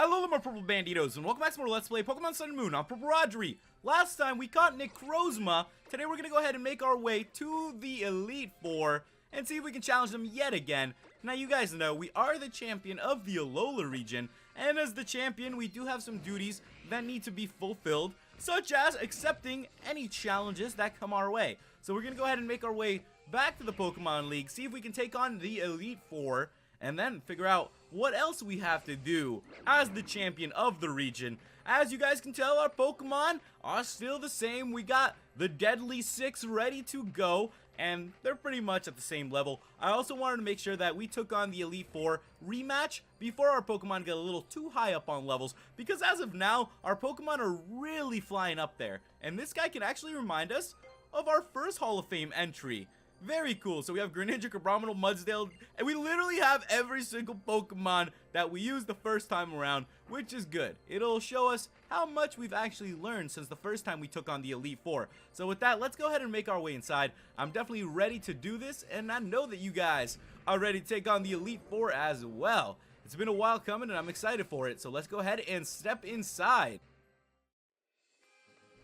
Hello my purple banditos, and welcome back to more Let's Play Pokemon Sun and Moon on PurpleRodri. Last time we caught Necrozma. Today we're gonna go ahead and make our way to the Elite Four and see if we can challenge them yet again. Now you guys know we are the champion of the Alola region, and as the champion we do have some duties that need to be fulfilled, such as accepting any challenges that come our way. So we're gonna go ahead and make our way back to the Pokemon League, see if we can take on the Elite Four, and then figure out what else we have to do as the champion of the region. As you guys can tell, our Pokemon are still the same. We got the Deadly Six ready to go, and they're pretty much at the same level. I also wanted to make sure that we took on the Elite Four rematch before our Pokemon get a little too high up on levels, because as of now, our Pokemon are really flying up there. And this guy can actually remind us of our first Hall of Fame entry. Very cool. So we have Greninja, Crabhammer, Mudsdale, and we literally have every single Pokemon that we used the first time around, which is good. It'll show us how much we've actually learned since the first time we took on the Elite Four. So with that, let's go ahead and make our way inside. I'm definitely ready to do this, and I know that you guys are ready to take on the Elite Four as well. It's been a while coming, and I'm excited for it. So let's go ahead and step inside.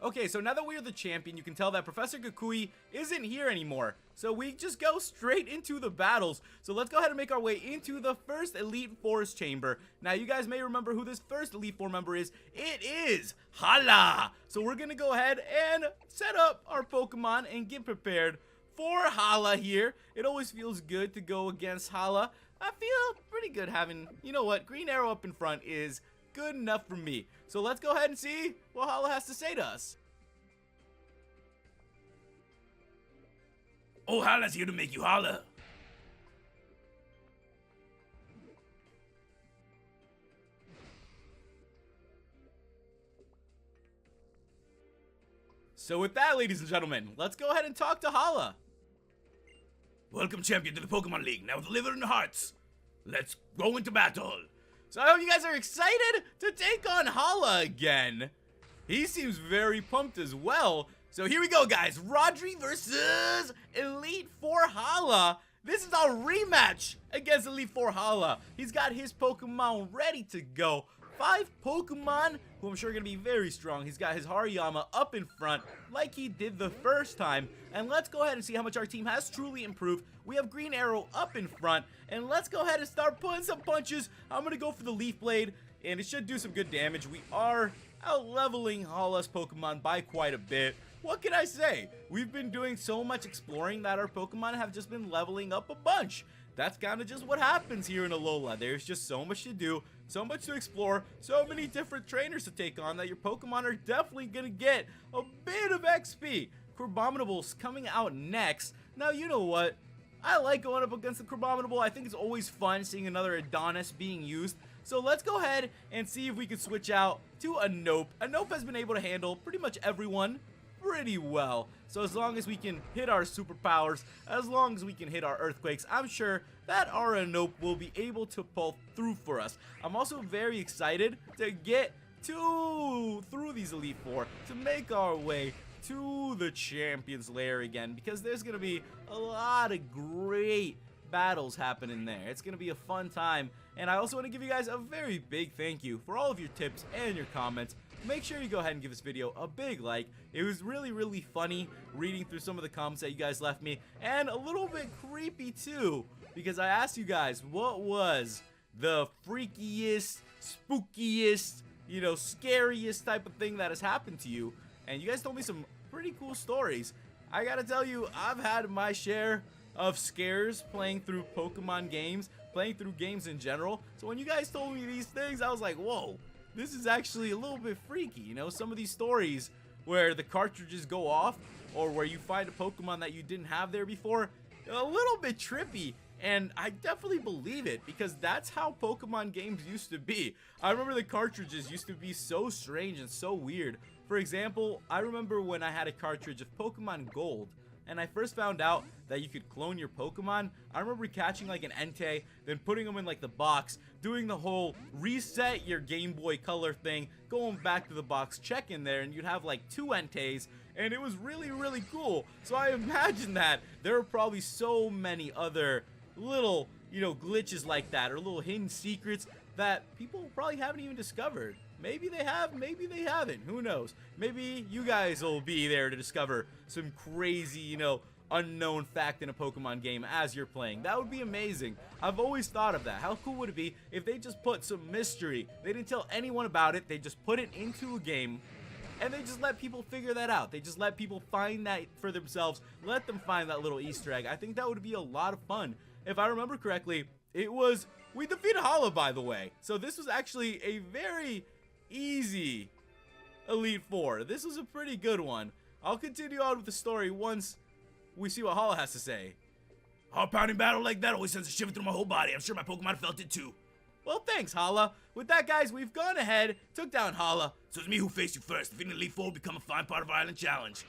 Okay, so now that we're the champion, you can tell that Professor Kukui isn't here anymore. So we just go straight into the battles. So let's go ahead and make our way into the first Elite Four's chamber. Now, you guys may remember who this first Elite Four member is. It is Hala. So we're going to go ahead and set up our Pokemon and get prepared for Hala here. It always feels good to go against Hala. I feel pretty good having, you know what, Green Arrow up in front is good enough for me. So let's go ahead and see what Hala has to say to us. Oh, Hala's here to make you holla. So with that, ladies and gentlemen, let's go ahead and talk to Hala. Welcome, champion, to the Pokemon League. Now with liver and hearts, let's go into battle. So I hope you guys are excited to take on Hala again. He seems very pumped as well. So here we go, guys. Rodri versus Elite Four Hala. This is our rematch against Elite Four Hala. He's got his Pokemon ready to go. 5 Pokemon who I'm sure are going to be very strong. He's got his Hariyama up in front like he did the first time. And let's go ahead and see how much our team has truly improved. We have Green Arrow up in front. And let's go ahead and start pulling some punches. I'm going to go for the Leaf Blade, and it should do some good damage. We are out-leveling Hala's Pokemon by quite a bit. What can I say? We've been doing so much exploring that our Pokemon have just been leveling up a bunch. That's kind of just what happens here in Alola. There's just so much to do, so much to explore, so many different trainers to take on that your Pokemon are definitely going to get a bit of XP. Crabominable's coming out next. Now, you know what? I like going up against the Crabominable. I think it's always fun seeing another Adonis being used. So let's go ahead and see if we can switch out to a Nope. A Nope has been able to handle pretty much everyone pretty well. So as long as we can hit our superpowers, as long as we can hit our earthquakes, I'm sure that our Nope will be able to pull through for us. I'm also very excited to get through these Elite Four to make our way to the Champion's Lair again, because there's going to be a lot of great battles happening there. It's going to be a fun time, and I also want to give you guys a very big thank you for all of your tips and your comments. Make sure you go ahead and give this video a big like. It was really funny reading through some of the comments that you guys left me, and a little bit creepy too, because I asked you guys what was the freakiest, spookiest, you know, scariest type of thing that has happened to you, and you guys told me some pretty cool stories. I gotta tell you, I've had my share of scares playing through Pokemon games, playing through games in general. So when you guys told me these things, I was like, whoa, this is actually a little bit freaky. You know, some of these stories where the cartridges go off, or where you find a Pokemon that you didn't have there before, a little bit trippy. And I definitely believe it, because that's how Pokemon games used to be. I remember the cartridges used to be so strange and so weird. For example, I remember when I had a cartridge of Pokemon Gold, and I first found out that you could clone your Pokemon. I remember catching like an Entei, then putting them in like the box, doing the whole reset your Game Boy Color thing, going back to the box, check in there, and you'd have like 2 Enteis, and it was really cool. So I imagine that there are probably so many other little, you know, glitches like that, or little hidden secrets that people probably haven't even discovered. Maybe they have, maybe they haven't. Who knows? Maybe you guys will be there to discover some crazy, you know, unknown fact in a Pokemon game as you're playing. That would be amazing. I've always thought of that. How cool would it be if they just put some mystery? They didn't tell anyone about it. They just put it into a game and they just let people figure that out. They just let people find that for themselves. Let them find that little Easter egg. I think that would be a lot of fun. If I remember correctly, we defeated Hala, by the way. So this was actually a very easy Elite Four. This was a pretty good one. I'll continue on with the story once we see what Hala has to say. Heart-pounding battle like that always sends a shiver through my whole body. I'm sure my Pokemon felt it too. Well, thanks, Hala. With that, guys, we've gone ahead, took down Hala. So it's me who faced you first. Defeating Elite Four will become a fine part of our island challenge.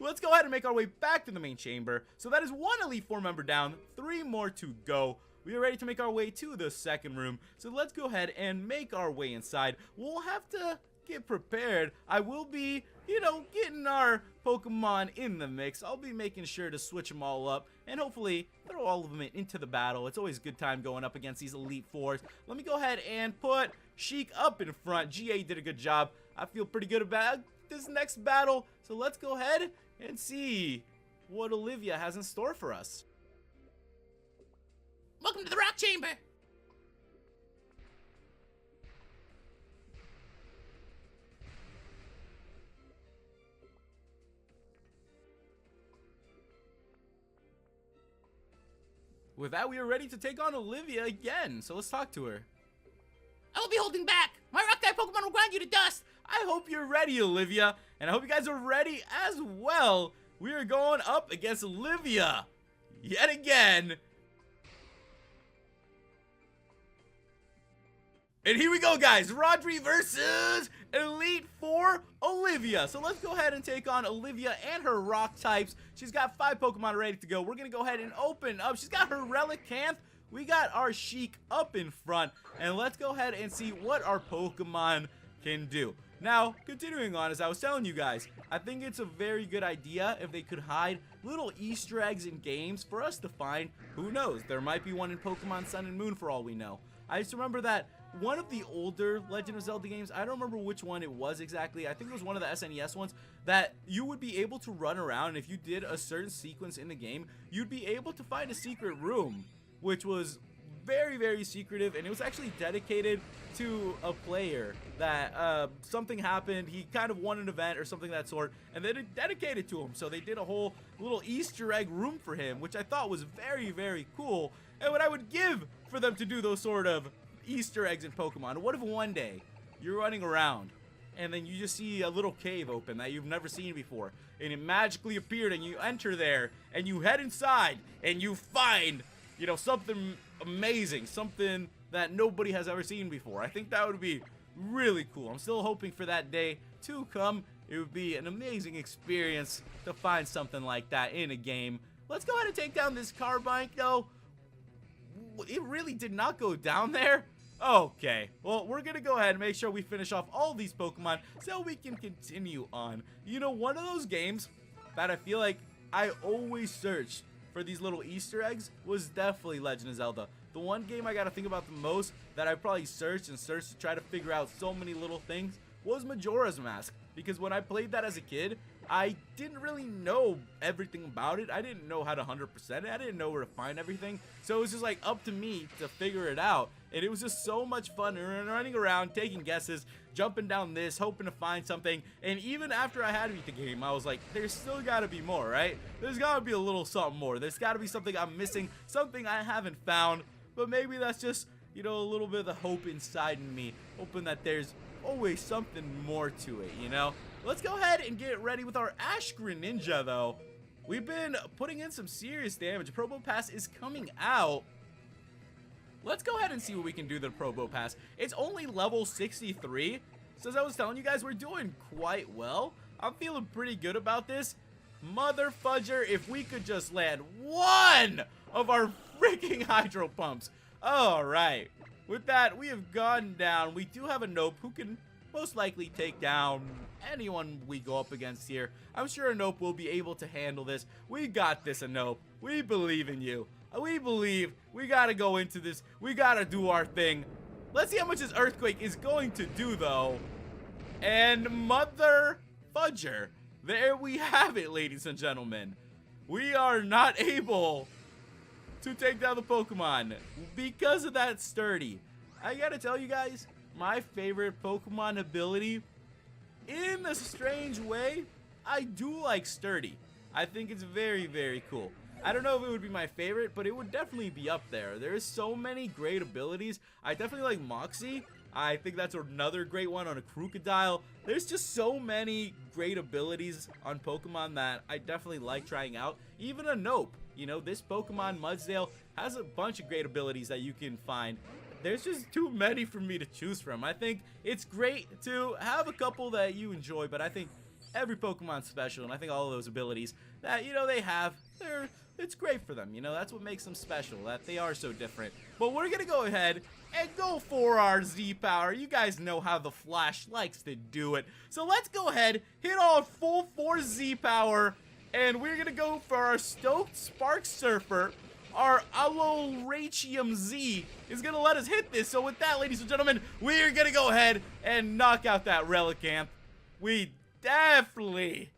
Let's go ahead and make our way back to the main chamber. So that is 1 Elite Four member down, 3 more to go. We are ready to make our way to the second room. So let's go ahead and make our way inside. We'll have to get prepared. I will be, you know, getting our Pokemon in the mix. I'll be making sure to switch them all up and hopefully throw all of them into the battle. It's always a good time going up against these Elite Fours. Let me go ahead and put Sheik up in front. GA did a good job. I feel pretty good about this next battle. So let's go ahead and see what Olivia has in store for us. Welcome to the Rock Chamber. With that, we are ready to take on Olivia again. So let's talk to her. I will be holding back. My rock type Pokemon will grind you to dust. I hope you're ready, Olivia. And I hope you guys are ready as well. We are going up against Olivia yet again. And here we go, guys. Rodri versus Elite Four Olivia. So let's go ahead and take on Olivia and her rock types. She's got 5 Pokemon ready to go. We're going to go ahead and open up. She's got her Relicanth. We got our Sheik up in front. And let's go ahead and see what our Pokemon can do. Now, continuing on, as I was telling you guys, I think it's a very good idea if they could hide little Easter eggs in games for us to find. Who knows? There might be one in Pokemon Sun and Moon for all we know. I just remember that one of the older Legend of Zelda games, I don't remember which one it was exactly, I think it was one of the SNES ones, that you would be able to run around, and if you did a certain sequence in the game, you'd be able to find a secret room, which was very, very secretive, and it was actually dedicated to a player that something happened, he kind of won an event or something of that sort, and then it dedicated to him, so they did a whole little Easter egg room for him, which I thought was very, very cool, and what I would give for them to do those sort of Easter eggs in Pokemon. What if one day you're running around and then you just see a little cave open that you've never seen before and it magically appeared and you enter there and you head inside and you find, you know, something amazing, something that nobody has ever seen before. I think that would be really cool. I'm still hoping for that day to come. It would be an amazing experience to find something like that in a game. Let's go ahead and take down this Carbine though. It really did not go down there. Okay, well, we're gonna go ahead and make sure we finish off all these Pokemon so we can continue on. You know, one of those games that I feel like I always searched for these little Easter eggs was definitely Legend of Zelda. The one game I gotta think about the most that I probably searched to try to figure out so many little things was Majora's Mask. Because when I played that as a kid, I didn't really know everything about it. I didn't know how to 100% it. I didn't know where to find everything. So it was just like up to me to figure it out. And it was just so much fun running around, taking guesses, jumping down this, hoping to find something. And even after I had beat the game, I was like, there's still gotta be more, right? There's gotta be a little something more. There's gotta be something I'm missing, something I haven't found. But maybe that's just, you know, a little bit of the hope inside in me, hoping that there's always something more to it, you know? Let's go ahead and get ready with our Ash Greninja, though. We've been putting in some serious damage. Probo Pass is coming out. Let's go ahead and see what we can do to the Probo Pass. It's only level 63. So as I was telling you guys, we're doing quite well. I'm feeling pretty good about this. Mother fudger, if we could just land one of our freaking Hydro Pumps. All right. With that, we have gone down. We do have a Nope who can most likely take down anyone we go up against here. I'm sure Anope will be able to handle this. We got this, Anope. We believe in you. We believe. We gotta go into this. We gotta do our thing. Let's see how much this Earthquake is going to do, though. And Mother Fudger. There we have it, ladies and gentlemen. We are not able to take down the Pokemon because of that Sturdy. I gotta tell you guys, my favorite Pokemon ability, in a strange way, I do like Sturdy. I think it's very, very cool. I don't know if it would be my favorite, but it would definitely be up there. There's so many great abilities. I definitely like Moxie. I think that's another great one on a Crocodile. There's just so many great abilities on Pokemon that I definitely like trying out. Even a Nope. You know, this Pokemon, Mudsdale, has a bunch of great abilities that you can find. There's just too many for me to choose from. I think it's great to have a couple that you enjoy, but I think every Pokemon's special, and I think all of those abilities that, you know, they have, it's great for them. You know, that's what makes them special, that they are so different. But we're gonna go ahead and go for our Z-Power. You guys know how the Flash likes to do it. So let's go ahead, hit all full force Z-Power, and we're gonna go for our Stoked Spark Surfer. Our Aloratium Z is gonna let us hit this. So with that, ladies and gentlemen, we're gonna go ahead and knock out that Relicanth. We definitely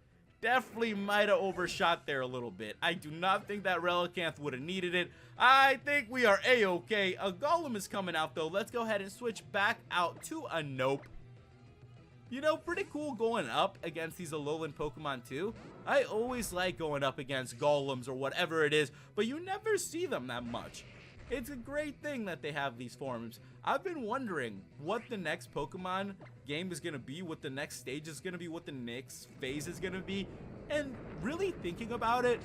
might have overshot there a little bit. I do not think that Relicanth would have needed it. I think we are A-okay. A Golem is coming out, though. Let's go ahead and switch back out to a Nope. You know, pretty cool going up against these Alolan Pokemon, too. I always like going up against Golems or whatever it is, but you never see them that much. It's a great thing that they have these forms. I've been wondering what the next Pokemon game is going to be, what the next stage is going to be, what the next phase is going to be. And really thinking about it,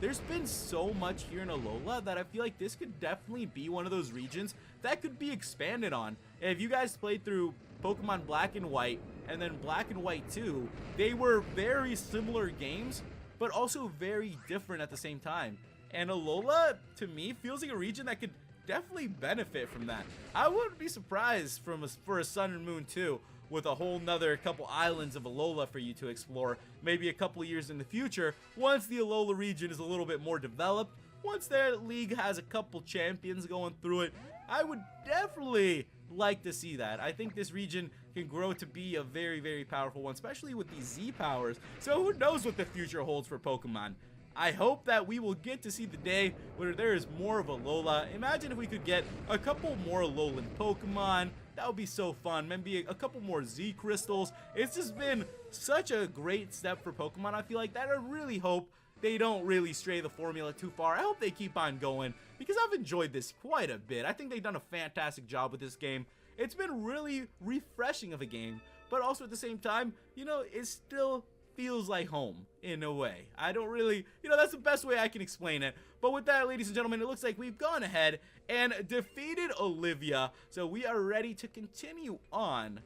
there's been so much here in Alola that I feel like this could definitely be one of those regions that could be expanded on. And if you guys played through Pokemon Black and White and then Black and White 2, they were very similar games, but also very different at the same time. And Alola, to me, feels like a region that could definitely benefit from that. I wouldn't be surprised for a Sun and Moon 2 with a whole nother couple islands of Alola for you to explore, maybe a couple years in the future, once the Alola region is a little bit more developed, once their league has a couple champions going through it. I would definitely like to see that. I think this region can grow to be a very, very powerful one, especially with these Z powers. So who knows what the future holds for Pokemon. I hope that we will get to see the day where there is more of Alola. Imagine if we could get a couple more Alolan Pokemon. That would be so fun. Maybe a couple more Z crystals. It's just been such a great step for Pokemon. I feel like that. I really hope they don't really stray the formula too far. I hope they keep on going because I've enjoyed this quite a bit. I think they've done a fantastic job with this game. It's been really refreshing of a game, but also at the same time, you know, it still feels like home in a way. I don't really, you know, that's the best way I can explain it. But with that, ladies and gentlemen, it looks like we've gone ahead and defeated Olivia. So we are ready to continue on.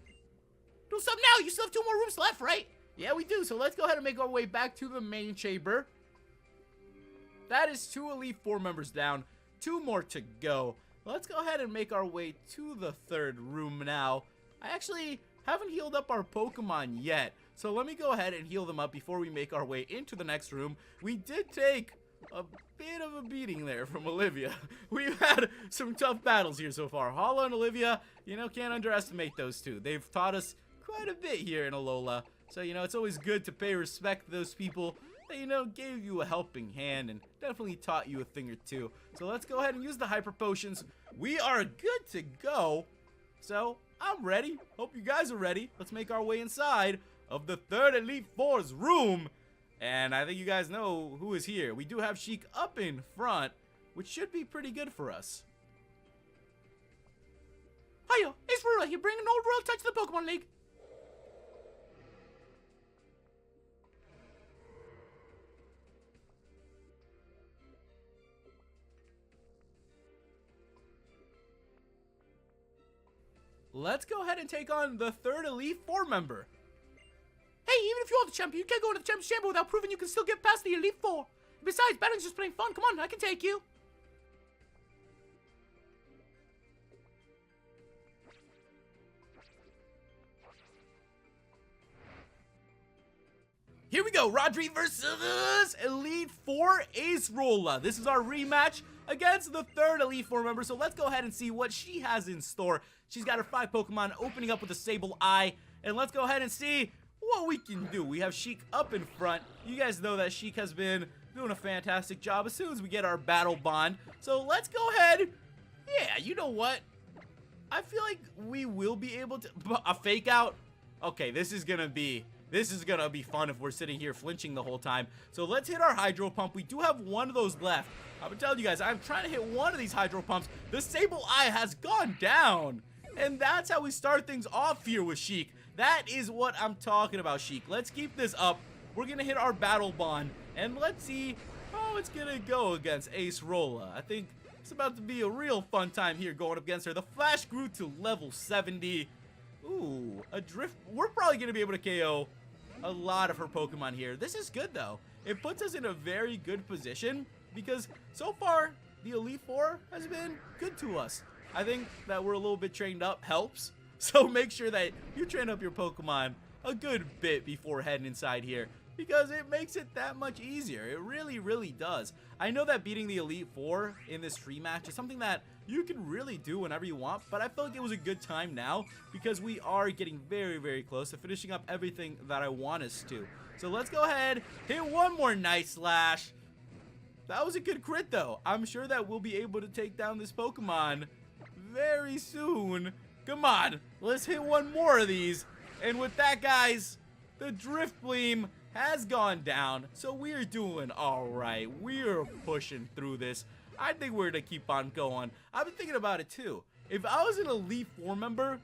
Do something now. You still have 2 more rooms left, right? Yeah, we do. So let's go ahead and make our way back to the main chamber. That is 2 Elite Four members down. 2 more to go. Let's go ahead and make our way to the 3rd room now. I actually haven't healed up our Pokemon yet. So let me go ahead and heal them up before we make our way into the next room. We did take a bit of a beating there from Olivia. We've had some tough battles here so far. Hala and Olivia, you know, can't underestimate those two. They've taught us quite a bit here in Alola. So, you know, it's always good to pay respect to those people that, you know, gave you a helping hand and definitely taught you a thing or two. So let's go ahead and use the Hyper Potions. We are good to go. So I'm ready. Hope you guys are ready. Let's make our way inside of the 3rd Elite Four's room. And I think you guys know who is here. We do have Sheik up in front, which should be pretty good for us. Hiya, it's Rula here, bringing old Royal Touch to the Pokemon League. Let's go ahead and take on the 3rd Elite Four member. Hey, even if you are the champion, you can't go into the champion's chamber without proving you can still get past the Elite Four. Besides, battling's just plain fun. Come on, I can take you. Here we go, Rodri versus Elite Four Ace Rolla. This is our rematch against the third Elite Four member. So let's go ahead and see what she has in store. She's got her 5 Pokemon opening up with a Sable Eye. And let's go ahead and see what we can do. We have Sheik up in front. You guys know that Sheik has been doing a fantastic job as soon as we get our Battle Bond. So let's go ahead. Yeah, you know what? I feel like we will be able to... A Fake Out? Okay, this is gonna be fun if we're sitting here flinching the whole time. So let's hit our Hydro Pump. We do have one of those left. I'm telling you guys, I'm trying to hit one of these Hydro Pumps. The Sable Eye has gone down. And that's how we start things off here with Sheik. That is what I'm talking about, Sheik. Let's keep this up. We're gonna hit our Battle Bond. And let's see how it's gonna go against Acerola. I think it's about to be a real fun time here going up against her. The Flash grew to level 70. Ooh, a Drift. We're probably going to be able to KO a lot of her Pokemon here. This is good, though. It puts us in a very good position because so far, the Elite Four has been good to us. I think that we're a little bit trained up helps. So make sure that you train up your Pokemon a good bit before heading inside here, because it makes it that much easier. It really, really does. I know that beating the Elite Four in this free match is something that you can really do whenever you want, but I felt like it was a good time now because we are getting very, very close to finishing up everything that I want us to. So let's go ahead, hit one more Night Slash. That was a good crit, though. I'm sure that we'll be able to take down this Pokemon very soon. Come on, let's hit one more of these. And with that, guys, the Drift Beam has gone down, so we're doing all right. We're pushing through this. I think we're gonna keep on going. I've been thinking about it too. If I was an Elite Four member,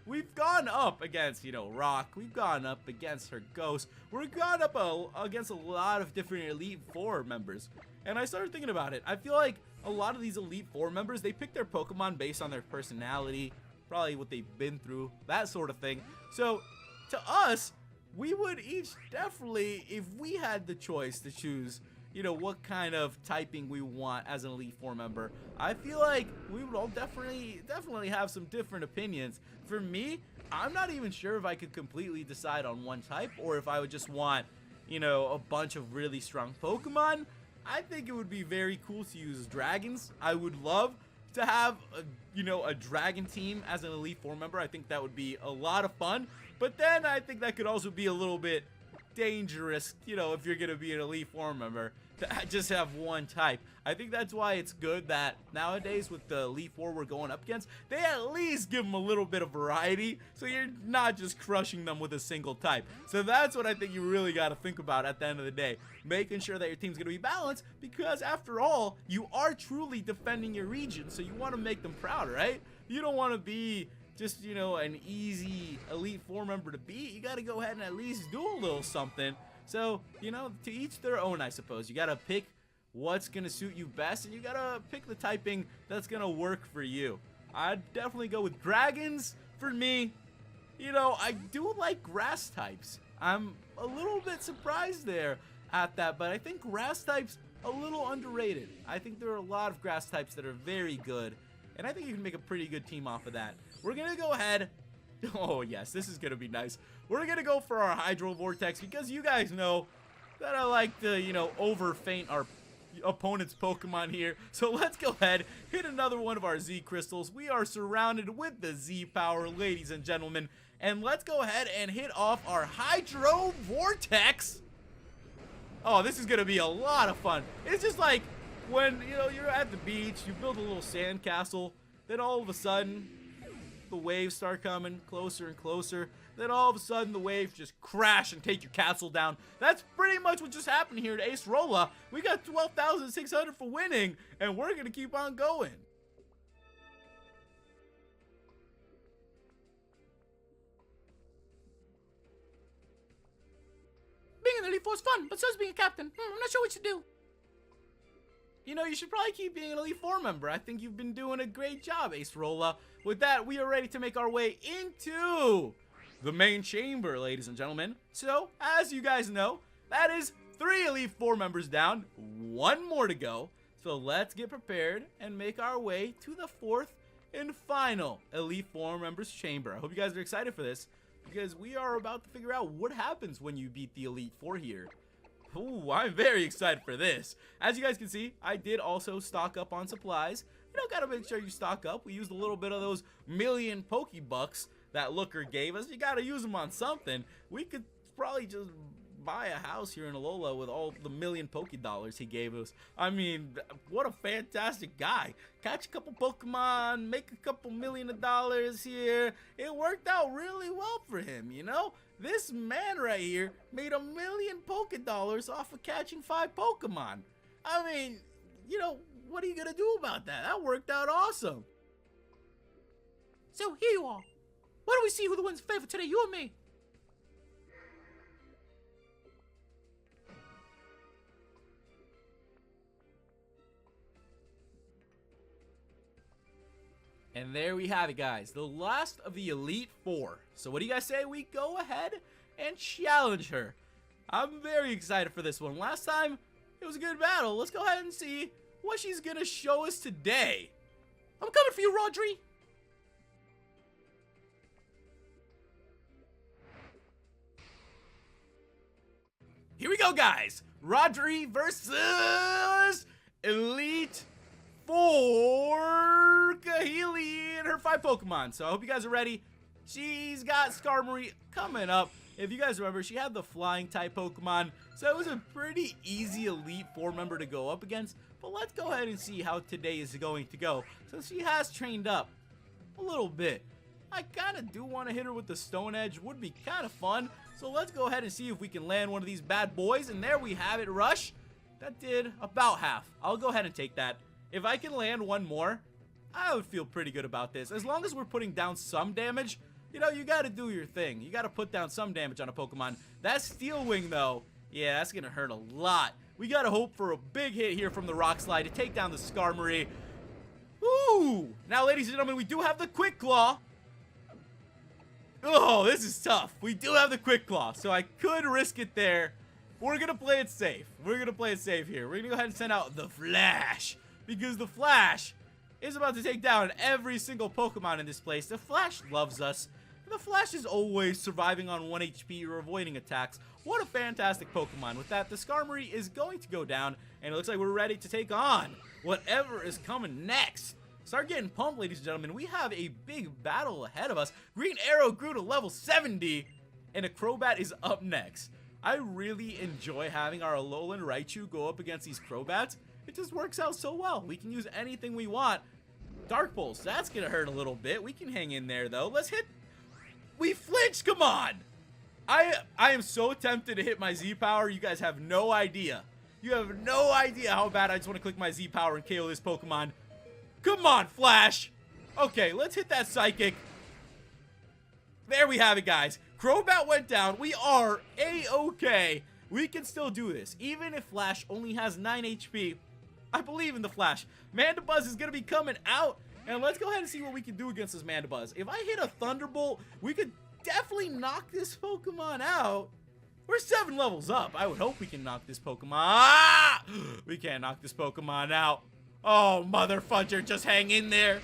we've gone up against, you know, Rock. We've gone up against her Ghost. We've gone up against a lot of different Elite Four members. And I started thinking about it. I feel like a lot of these Elite Four members, they pick their Pokemon based on their personality, probably what they've been through, that sort of thing. So to us, we would each definitely, if we had the choice to choose, you know, what kind of typing we want as an Elite Four member, I feel like we would all definitely have some different opinions. For me, I'm not even sure if I could completely decide on one type or if I would just want, you know, a bunch of really strong Pokemon. I think it would be very cool to use dragons. I would love to have, you know, a dragon team as an Elite Four member. I think that would be a lot of fun. But then I think that could also be a little bit dangerous, you know, if you're going to be an Elite Four member, to just have one type. I think that's why it's good that nowadays with the Elite Four we're going up against, they at least give them a little bit of variety, so you're not just crushing them with a single type. So that's what I think you really got to think about at the end of the day, making sure that your team's going to be balanced, because after all, you are truly defending your region, so you want to make them proud, right? You don't want to be just, you know, an easy Elite Four member to beat. You got to go ahead and at least do a little something. So, you know, to each their own, I suppose. You got to pick what's going to suit you best, and you got to pick the typing that's going to work for you. I'd definitely go with dragons for me. You know, I do like grass types. I'm a little bit surprised there at that, but I think grass types a little underrated. I think there are a lot of grass types that are very good, and I think you can make a pretty good team off of that. We're going to go ahead. Oh, yes, this is going to be nice. We're going to go for our Hydro Vortex because you guys know that I like to, you know, overfeint our opponent's Pokemon here. So let's go ahead, hit another one of our Z Crystals. We are surrounded with the Z power, ladies and gentlemen. And let's go ahead and hit off our Hydro Vortex. Oh, this is going to be a lot of fun. It's just like when, you know, you're at the beach, you build a little sand castle, then all of a sudden the waves start coming closer and closer. Then all of a sudden the waves just crash and take your castle down. That's pretty much what just happened here to Acerola. We got 12,600 for winning, and we're going to keep on going. Being an Elite Four is fun, but so is being a captain. I'm not sure what to do. You know, you should probably keep being an Elite Four member. I think you've been doing a great job, Acerola. With that, we are ready to make our way into the main chamber, ladies and gentlemen. So, as you guys know, that is 3 Elite Four members down, 1 more to go. So let's get prepared and make our way to the 4th and final Elite Four members chamber. I hope you guys are excited for this, because we are about to figure out what happens when you beat the Elite Four here. Ooh, I'm very excited for this. As you guys can see, I did also stock up on supplies. You know, gotta make sure you stock up. We used a little bit of those million Pokebucks that Looker gave us. You gotta use them on something. We could probably just buy a house here in Alola with all the million Poké-dollars he gave us. I mean, what a fantastic guy. Catch a couple Pokemon, make a couple $1,000,000 here. It worked out really well for him, you know? This man right here made $1,000,000 Poké-dollars off of catching 5 Pokemon. I mean, you know, what are you gonna do about that? That worked out awesome. So here you are. Why don't we see who the win's favorite today, you or me? And there we have it, guys. The last of the Elite Four. So what do you guys say we go ahead and challenge her? I'm very excited for this one. Last time, it was a good battle. Let's go ahead and see what she's going to show us today. I'm coming for you, Rodri. Here we go, guys. Rodri versus Elite Four Kahili and her 5 Pokemon. So I hope you guys are ready. She's got Skarmory coming up. If you guys remember, she had the flying type Pokemon, so it was a pretty easy Elite Four member to go up against. But let's go ahead and see how today is going to go, since she has trained up a little bit. I kind of do want to hit her with the Stone Edge. Would be kind of fun. So let's go ahead and see if we can land one of these bad boys. And there we have it, Rush. That did about half. I'll go ahead and take that. If I can land one more, I would feel pretty good about this. As long as we're putting down some damage, you know, you got to do your thing. You got to put down some damage on a Pokemon. That Steel Wing, though, yeah, that's going to hurt a lot. We got to hope for a big hit here from the Rock Slide to take down the Skarmory. Ooh! Now, ladies and gentlemen, we do have the Quick Claw. Oh, this is tough. We do have the Quick Claw, so I could risk it there. We're going to play it safe. We're going to play it safe here. We're going to go ahead and send out the Flash, because the Flash is about to take down every single Pokemon in this place. The Flash loves us. And the Flash is always surviving on 1 HP or avoiding attacks. What a fantastic Pokemon. With that, the Skarmory is going to go down, and it looks like we're ready to take on whatever is coming next. Start getting pumped, ladies and gentlemen. We have a big battle ahead of us. Green Arrow grew to level 70, and a Crobat is up next. I really enjoy having our Alolan Raichu go up against these Crobats. It just works out so well. We can use anything we want. Dark Pulse, that's gonna hurt a little bit. We can hang in there though. Let's hit. We flinched, come on. I am so tempted to hit my Z power. You guys have no idea. You have no idea how bad I just want to click my Z power and KO this Pokemon. Come on, Flash. Okay, let's hit that Psychic. There we have it, guys. Crobat went down. We are A-okay. We can still do this. Even if Flash only has 9 HP, I believe in the Flash. Mandibuzz is going to be coming out. And let's go ahead and see what we can do against this Mandibuzz. If I hit a Thunderbolt, we could definitely knock this Pokemon out. We're 7 levels up. I would hope we can knock this Pokemon. Ah! We can't knock this Pokemon out. Oh, mother fudger, just hang in there.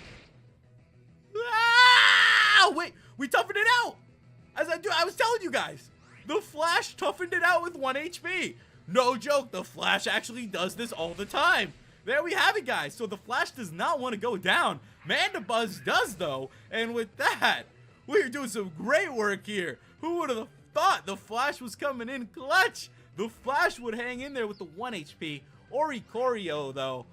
Ah! Wait, we toughened it out. I was telling you guys, the Flash toughened it out with 1 HP. No joke, the Flash actually does this all the time. There we have it, guys. So the Flash does not want to go down. Mandibuzz does, though. And with that, we're doing some great work here. Who would have thought the Flash was coming in clutch? The Flash would hang in there with the 1 HP. Oricorio, though.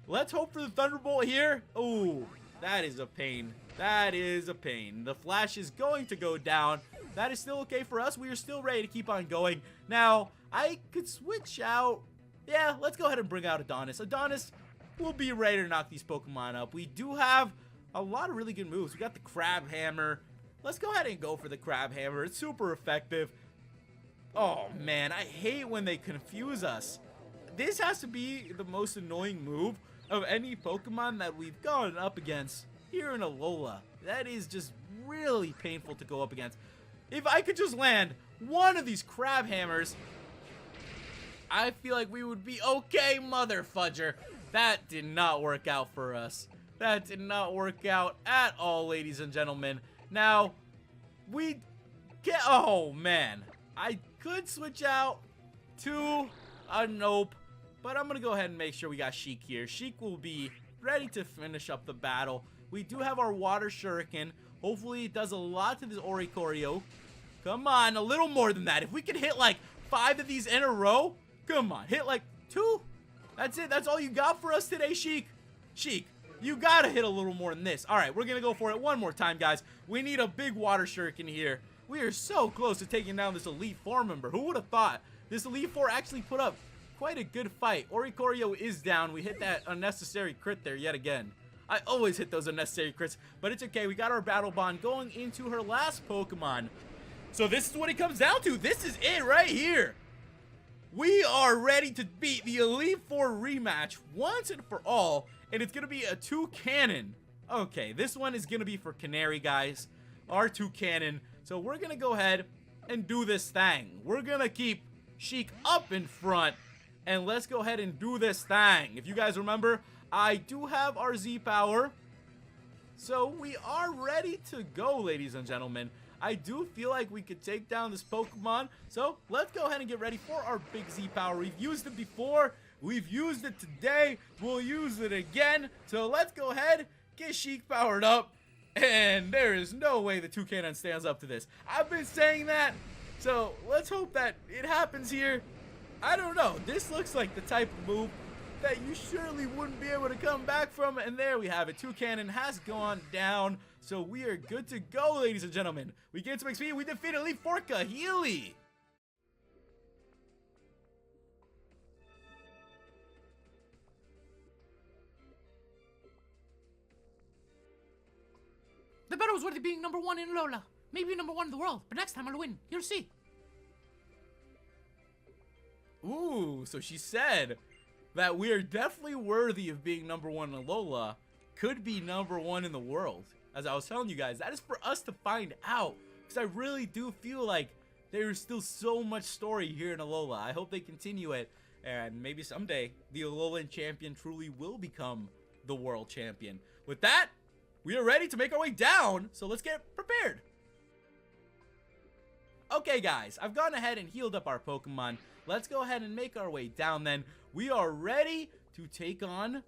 Let's hope for the Thunderbolt here. Oh, that is a pain. That is a pain. The Flash is going to go down. That is still okay for us. We are still ready to keep on going. Now, I could switch out. Yeah, let's go ahead and bring out Adonis. Adonis will be ready to knock these Pokemon up. We do have a lot of really good moves. We got the Crabhammer. Let's go ahead and go for the Crabhammer. It's super effective. Oh, man, I hate when they confuse us. This has to be the most annoying move of any Pokemon that we've gone up against here in Alola. That is just really painful to go up against. If I could just land one of these Crabhammers, I feel like we would be okay, mother fudger. That did not work out for us. That did not work out at all, ladies and gentlemen. Now, we get... Oh, man. I could switch out to a nope. But I'm going to go ahead and make sure we got Sheik here. Sheik will be ready to finish up the battle. We do have our water shuriken. Hopefully it does a lot to this Oricorio. Come on, a little more than that. If we could hit like 5 of these in a row, come on, hit like 2. That's it. That's all you got for us today, Sheik. Sheik, you gotta hit a little more than this. All right, we're gonna go for it one more time, guys. We need a big water shuriken here. We are so close to taking down this Elite Four member. Who would have thought this Elite Four actually put up quite a good fight? Oricorio is down. We hit that unnecessary crit there yet again. I always hit those unnecessary crits, but it's okay. We got our battle bond going into her last Pokemon. So this is what it comes down to. This is it right here. We are ready to beat the Elite Four rematch once and for all, and it's going to be a 2-cannon. Okay, this one is going to be for Canary, guys. Our 2-cannon. So we're going to go ahead and do this thing. We're going to keep Sheik up in front, and let's go ahead and do this thing. If you guys remember, I do have our Z-Power. So we are ready to go, ladies and gentlemen. I do feel like we could take down this Pokemon. So let's go ahead and get ready for our big Z-Power. We've used it before. We've used it today. We'll use it again. So let's go ahead, get Sheik powered up. And there is no way the 2-cannon stands up to this. I've been saying that. So let's hope that it happens here. I don't know. This looks like the type of move that you surely wouldn't be able to come back from. And there we have it. 2-cannon has gone down. So we are good to go, ladies and gentlemen. We get some XP. We defeat Elite Four Kahili. The battle was worthy being number 1 in Lola. Maybe number 1 in the world, but next time I'll win. You'll see. Ooh, so she said that we are definitely worthy of being number 1 in Alola. Could be number 1 in the world. As I was telling you guys, that is for us to find out. Because I really do feel like there's still so much story here in Alola. I hope they continue it. And maybe someday, the Alolan champion truly will become the world champion. With that, we are ready to make our way down. So let's get prepared. Okay, guys, I've gone ahead and healed up our Pokemon. Let's go ahead and make our way down then. We are ready to take on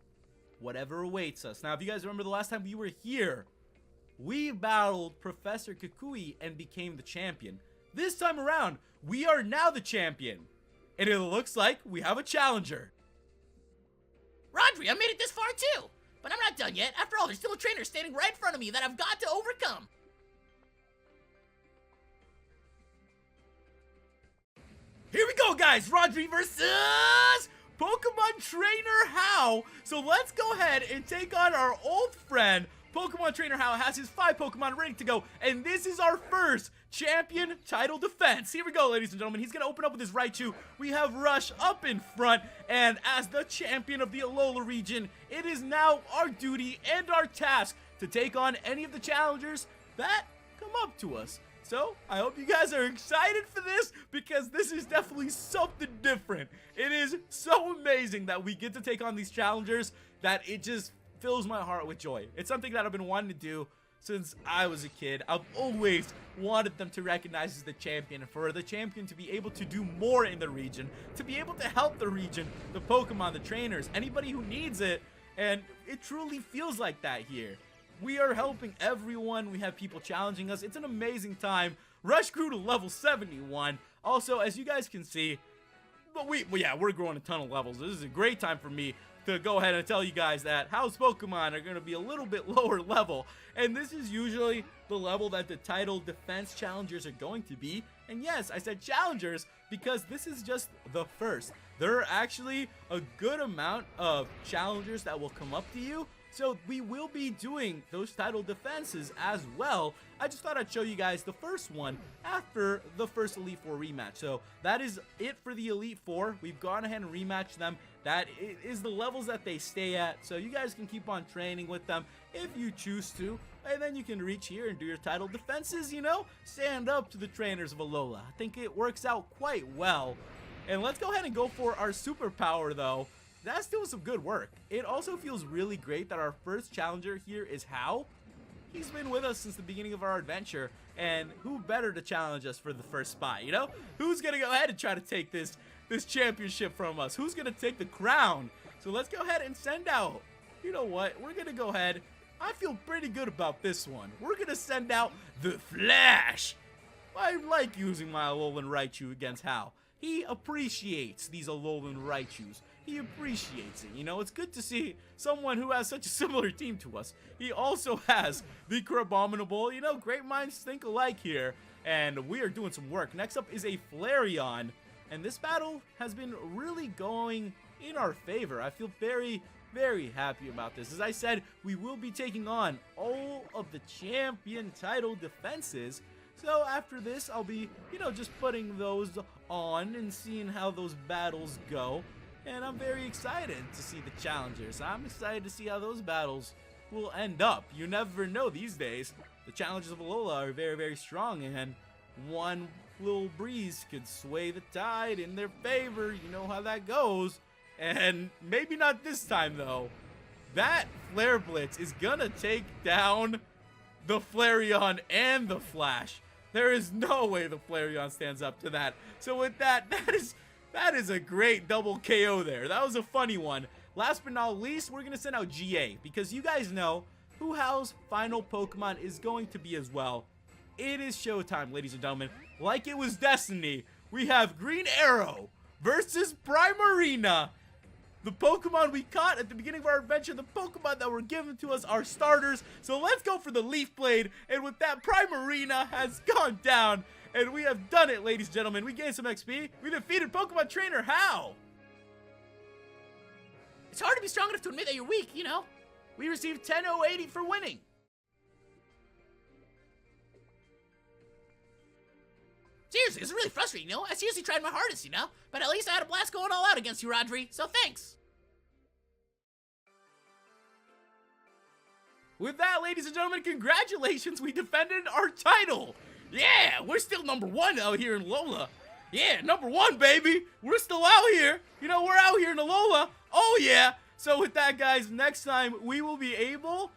whatever awaits us. Now, if you guys remember the last time we were here, we battled Professor Kukui and became the champion. This time around, we are now the champion. And it looks like we have a challenger. Rodri, I made it this far too. But I'm not done yet. After all, there's still a trainer standing right in front of me that I've got to overcome. Here we go, guys. Rodri versus Pokemon Trainer Hau. So let's go ahead and take on our old friend. Pokemon Trainer Hau has his 5 Pokemon ready to go, and this is our first champion title defense. Here we go, ladies and gentlemen. He's going to open up with his Raichu. We have Rush up in front, and as the champion of the Alola region, it is now our duty and our task to take on any of the challengers that come up to us. So, I hope you guys are excited for this, because this is definitely something different. It is so amazing that we get to take on these challengers that it just fills my heart with joy. It's something that I've been wanting to do since I was a kid. I've always wanted them to recognize as the champion, for the champion to be able to do more in the region, to be able to help the region, the Pokemon, the trainers, anybody who needs it, and it truly feels like that here. We are helping everyone. We have people challenging us. It's an amazing time. Rush grew to level 71. Also, as you guys can see, but we're growing a ton of levels. This is a great time for me to go ahead and tell you guys that Hau's Pokemon are going to be a little bit lower level. And this is usually the level that the title defense challengers are going to be. And yes, I said challengers because this is just the first. There are actually a good amount of challengers that will come up to you. So we will be doing those title defenses as well. I just thought I'd show you guys the first one after the first Elite Four rematch. So that is it for the Elite Four. We've gone ahead and rematched them. That is the levels that they stay at. So you guys can keep on training with them if you choose to. And then you can reach here and do your title defenses, you know? Stand up to the trainers of Alola. I think it works out quite well. And let's go ahead and go for our superpower though. That's doing some good work. It also feels really great that our first challenger here is Hau. He's been with us since the beginning of our adventure, and who better to challenge us for the first spot, you know? Who's gonna go ahead and try to take this this championship from us? Who's gonna take the crown? So let's go ahead and send out. You know what? We're gonna go ahead. I feel pretty good about this one. We're gonna send out the Flash. I like using my Alolan Raichu against Hau. He appreciates these Alolan Raichus. He appreciates it. You know, it's good to see someone who has such a similar team to us. He also has the Crabhammer. You know, great minds think alike here. And we are doing some work. Next up is a Flareon. And this battle has been really going in our favor. I feel very, very happy about this. As I said, we will be taking on all of the champion title defenses. So after this, I'll be, you know, just putting those on and seeing how those battles go. And I'm very excited to see the challengers. I'm excited to see how those battles will end up. You never know these days. The challengers of Alola are very, very strong, and one little breeze could sway the tide in their favor. You know how that goes. And maybe not this time, though. That Flare Blitz is gonna take down the Flareon and the Flash. There is no way the Flareon stands up to that. So with that, that is a great double KO there. That was a funny one. Last but not least, we're gonna send out GA, because you guys know who Hau's final Pokemon is going to be as well. It is showtime, ladies and gentlemen. Like it was destiny, we have Green Arrow versus Primarina. The Pokemon we caught at the beginning of our adventure, the Pokemon that were given to us are starters. So let's go for the Leaf Blade. And with that, Primarina has gone down. And we have done it, ladies and gentlemen. We gained some XP. We defeated Pokemon Trainer Hau. It's hard to be strong enough to admit that you're weak, you know? We received 10,080 for winning. Seriously, it's really frustrating, you know? I seriously tried my hardest, you know? But at least I had a blast going all out against you, Rodri, so thanks! With that, ladies and gentlemen, congratulations, we defended our title! Yeah, we're still #1 out here in Alola. Yeah, #1, baby! We're still out here! You know, we're out here in Alola! Oh yeah! So with that, guys, next time we will be able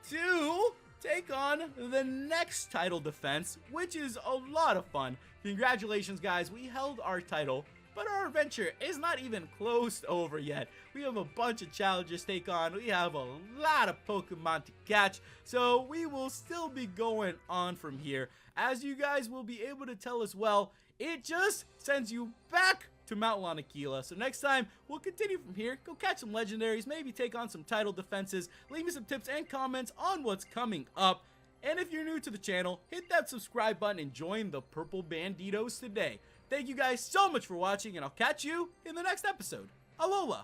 to take on the next title defense, which is a lot of fun. Congratulations, guys. We held our title, but our adventure is not even close to over yet. We have a bunch of challenges to take on. We have a lot of Pokemon to catch, so we will still be going on from here. As you guys will be able to tell as well, it just sends you back to Mount Lanakila. So next time, we'll continue from here, go catch some legendaries, maybe take on some title defenses. Leave me some tips and comments on what's coming up. And if you're new to the channel, hit that subscribe button and join the Purple Banditos today. Thank you guys so much for watching, and I'll catch you in the next episode. Alola!